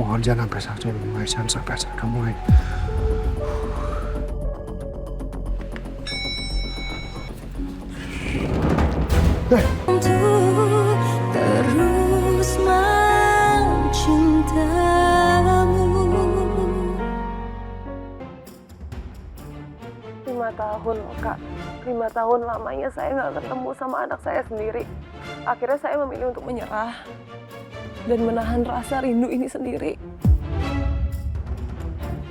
Mohon jangan sampai satu mulai, jangan sampai satu mulai. Untuk terus mencintamu. 5 tahun loh Kak, 5 tahun lamanya saya nggak ketemu sama anak saya sendiri. Akhirnya saya memilih untuk menyerah dan menahan rasa rindu ini sendiri.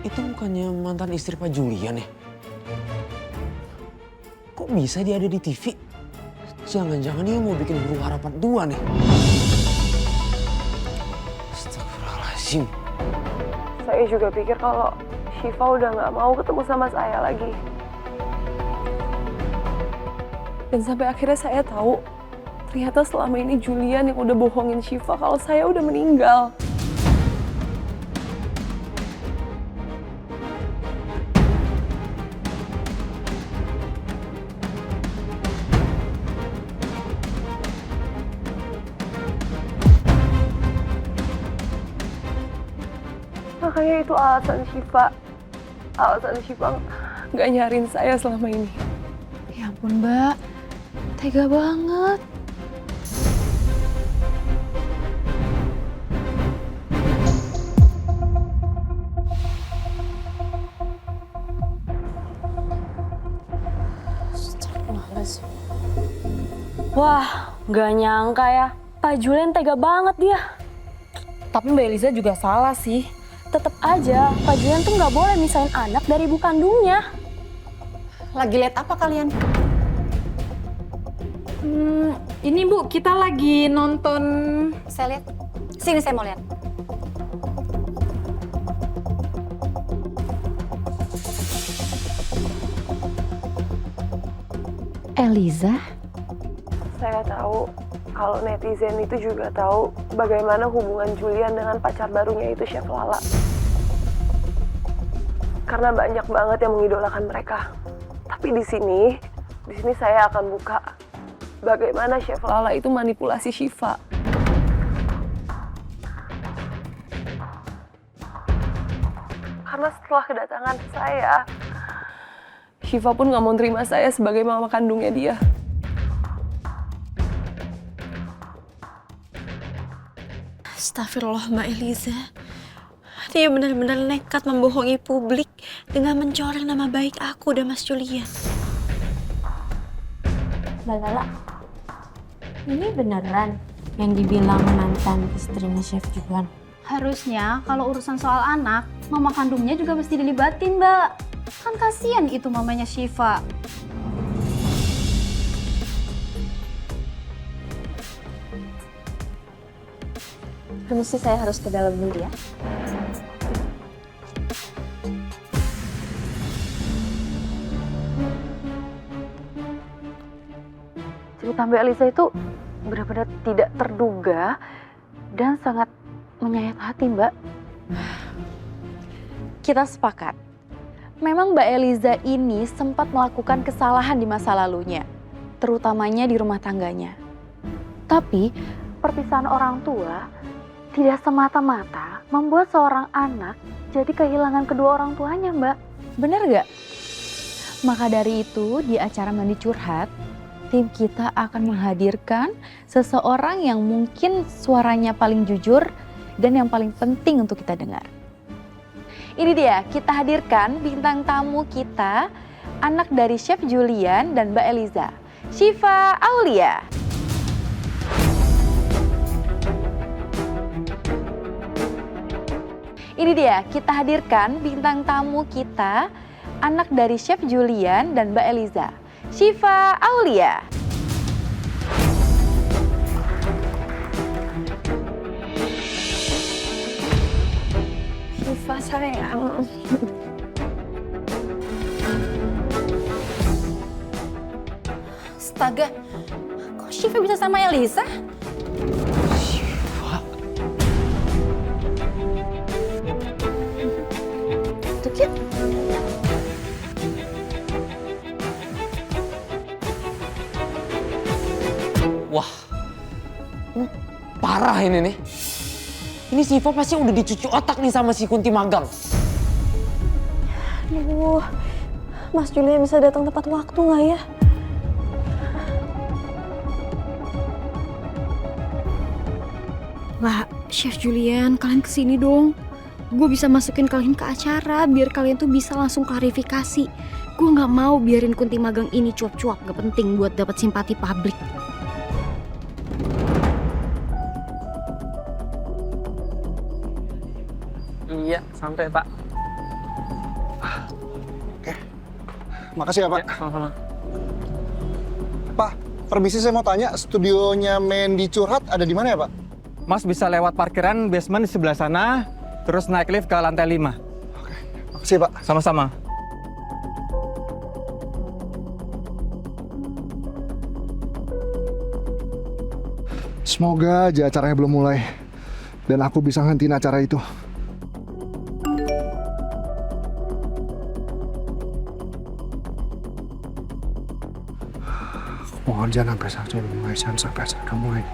Itu bukannya mantan istri Pak Julian ya? Kok bisa dia ada di TV? Jangan-jangan dia mau bikin Huru Hara Part 2 nih. Astagfirullahaladzim. Saya juga pikir kalau Syifa udah nggak mau ketemu sama saya lagi. Dan sampai akhirnya saya tahu, ternyata selama ini Julian yang udah bohongin Syifa kalau saya udah meninggal. Makanya itu alasan Syifa nggak nyariin saya selama ini. Ya ampun Mbak, tega banget. Wah, nggak nyangka ya. Pak Julian tega banget dia. Tapi Mbak Eliza juga salah sih. Tetap aja, Pak Julian tuh nggak boleh misahin anak dari ibu kandungnya. Lagi lihat apa kalian? Ini Bu, kita lagi nonton. Saya lihat. Sini saya mau lihat. Eliza? Saya tahu kalau netizen itu juga tahu bagaimana hubungan Julian dengan pacar barunya itu Chef Lala. Karena banyak banget yang mengidolakan mereka. Tapi di sini saya akan buka bagaimana Chef Lala itu manipulasi Syifa. Karena setelah kedatangan saya, Syifa pun nggak mau terima saya sebagai mama kandungnya dia. Astagfirullah Mbak Eliza. Dia benar-benar nekat membohongi publik dengan mencoreng nama baik aku dan Mas Julian. Mbak Lala, ini beneran yang dibilang mantan istrinya Chef Julian? Harusnya kalau urusan soal anak, mama kandungnya juga mesti dilibatin, Mbak. Kan kasihan itu mamanya Syifa. Permisi, saya harus ke dalam dulu ya. Cerita Mbak Elisa itu benar-benar tidak terduga dan sangat menyayat hati, Mbak. Kita sepakat. Memang Mbak Eliza ini sempat melakukan kesalahan di masa lalunya, terutamanya di rumah tangganya. Tapi perpisahan orang tua tidak semata-mata membuat seorang anak jadi kehilangan kedua orang tuanya, Mbak. Bener gak? Maka dari itu di acara Mandi Curhat, tim kita akan menghadirkan seseorang yang mungkin suaranya paling jujur dan yang paling penting untuk kita dengar. Ini dia, kita hadirkan bintang tamu kita, anak dari Chef Julian dan Mbak Eliza, Syifa Aulia. Ini dia, kita hadirkan bintang tamu kita, anak dari Chef Julian dan Mbak Eliza, Syifa Aulia. Syifa sayang. Astaga, kok Syifa bisa sama Elisa? Syifa? Tuh, Kit. Wah, ini parah ini nih. Ini Syifa pasti udah dicuci otak nih sama si Kunti magang. Aduh, Mas Julian bisa datang tepat waktu nggak ya? Lah, Chef Julian, kalian kesini dong. Gue bisa masukin kalian ke acara biar kalian tuh bisa langsung klarifikasi. Gue nggak mau biarin Kunti magang ini cuap-cuap, gak penting buat dapat simpati publik. Iya, sampai Pak. Oke. Makasih ya, Pak. Ya, sama-sama. Pak, permisi saya mau tanya, studionya Mandy Curhat ada di mana ya, Pak? Mas bisa lewat parkiran basement di sebelah sana, terus naik lift ke lantai 5. Oke. Makasih, Pak. Sama-sama. Semoga aja acaranya belum mulai dan aku bisa ngentiin acara itu. Mohon jangan sampai acara mulai, jangan sampai acara mulai.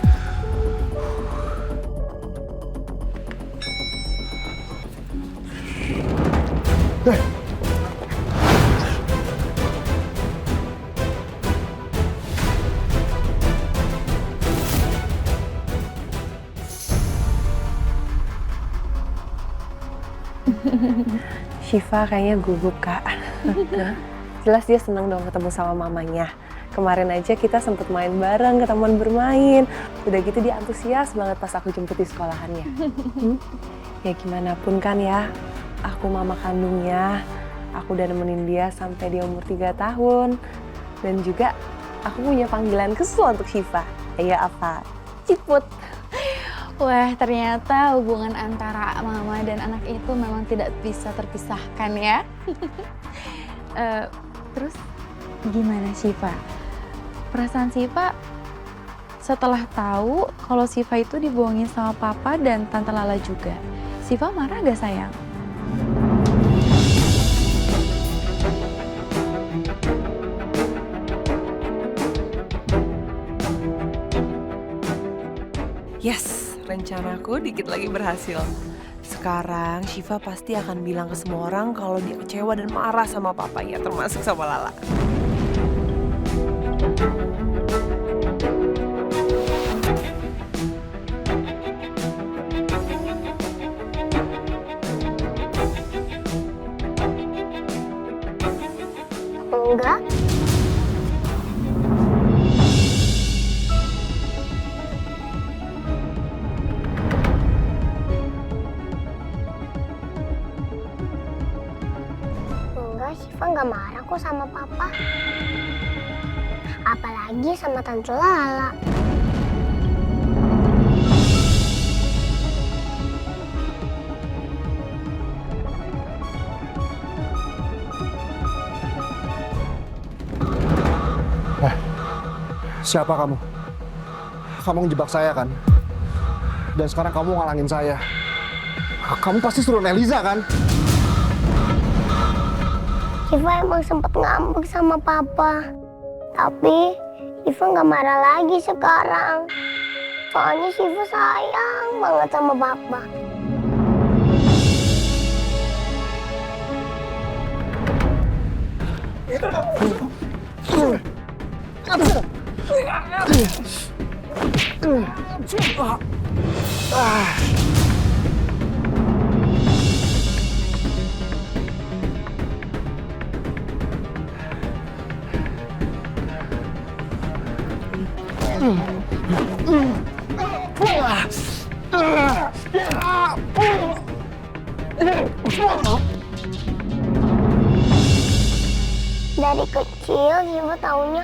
Syifa kayaknya gugup, Kak. Jelas dia seneng dong ketemu sama mamanya. Kemarin aja kita sempet main bareng ke taman bermain. Udah gitu dia antusias banget pas aku jemput di sekolahannya. Ya gimana pun kan ya, aku mama kandungnya. Aku udah nemenin dia sampai dia umur 3 tahun. Dan juga aku punya panggilan khusus untuk Syifa. Ya apa? Ciput. Wah, ternyata hubungan antara mama dan anak itu memang tidak bisa terpisahkan ya. Terus gimana Syifa? Perasaan Syifa setelah tahu kalau Syifa itu dibohongin sama papa dan tante Lala juga. Syifa marah gak sayang? Yes, rencanaku dikit lagi berhasil. Sekarang Syifa pasti akan bilang ke semua orang kalau dia kecewa dan marah sama papanya, termasuk sama Lala. Enggak. Enggak, Syifa nggak marah kok sama papa. Apalagi sama Tante Lala. Siapa kamu? Kamu ngejebak saya kan? Dan sekarang kamu ngalangin saya. Kamu pasti suruh Eliza kan? Syifa emang sempet ngambek sama papa. Tapi Syifa nggak marah lagi sekarang. Soalnya Syifa sayang banget sama papa. Dari kecil Syifa taunya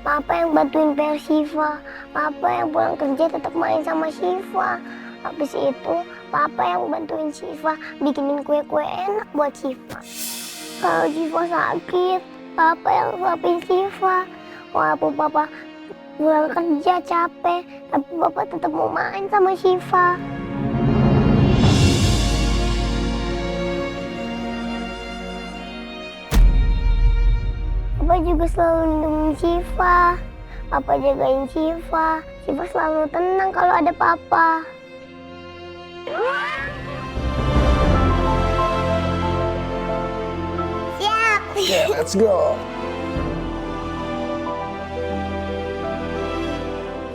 papa yang bantuin PR Syifa. Papa yang pulang kerja tetap main sama Syifa. Habis itu papa yang bantuin Syifa bikinin kue-kue enak buat Syifa. Kalau Syifa sakit, papa yang suapin Syifa. Walaupun papa pulang kerja capek, tapi papa tetap mau main sama Syifa. Papa juga selalu lindungi Syifa. Papa jagain Syifa. Syifa selalu tenang kalau ada papa. Siap. Yeah, let's go.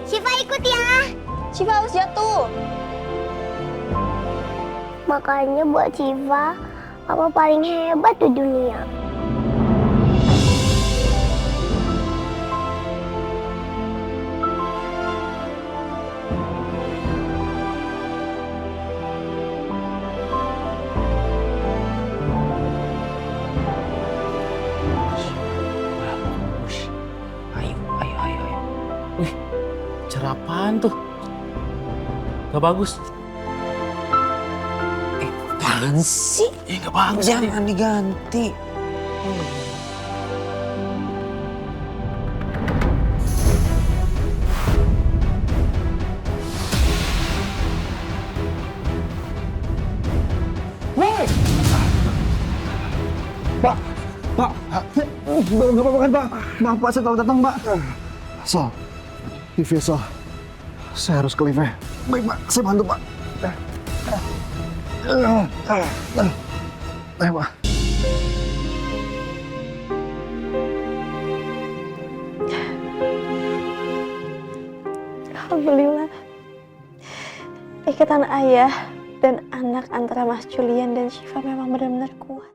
Syifa ikut ya. Syifa harus jatuh. Makanya buat Syifa, Papa paling hebat di dunia. Bagus. Ayo. Wih, cara apaan tuh? Gak bagus. Apaan sih? Gak bagus, jangan diganti. Pak, nggak apa-apa kan, Pak? Bapak saya tahu datang, Pak. Sal, lift ya, Sal. Saya harus ke lift ya. Baik, Pak. Saya bantu, Pak. Ayo, Pak. Alhamdulillah. Ikatan ayah dan anak antara Mas Julian dan Syifa memang benar-benar kuat.